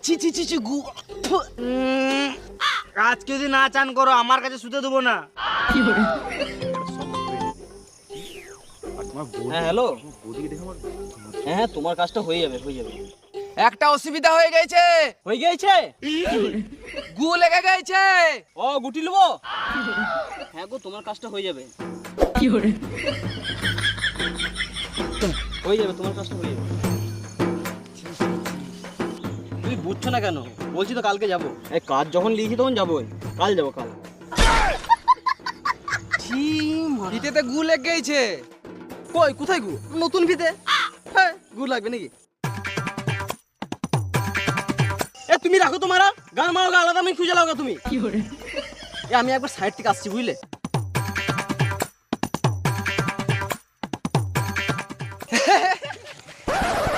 ছি ছি ছি ছি গু আজকে যদি না চান করো আমার কাছে শুতে দেবো না। হ্যাঁ হ্যালো, হ্যাঁ তোমার কাজটা হয়ে যাবে হয়ে যাবে। একটা অসুবিধা হয়ে গেছে, হয়ে গেছে, গু লেগে গেছে। ও গুটি নেবো। হ্যাঁ গো তোমার কাজটা হয়ে যাবে, হয়ে যাবে তোমার কাজটা হয়ে যাবে। তুমি বুঝছো না কেন? বলছি তো কালকে যাবো। এই কাজ যখন লিখি তখন যাবোই, কাল যাবো কাল। ফিতেতে গু লেগে গেছে। কই কোথায় গু? নতুন ফিতে। হ্যাঁ গু লাগবে নাকি? এ তুমি রাখো তোমারা গান মারো, আলাদা আমি খুঁজে লাও তুমি। আমি একবার সাইড থেকে আসছি বুঝলে।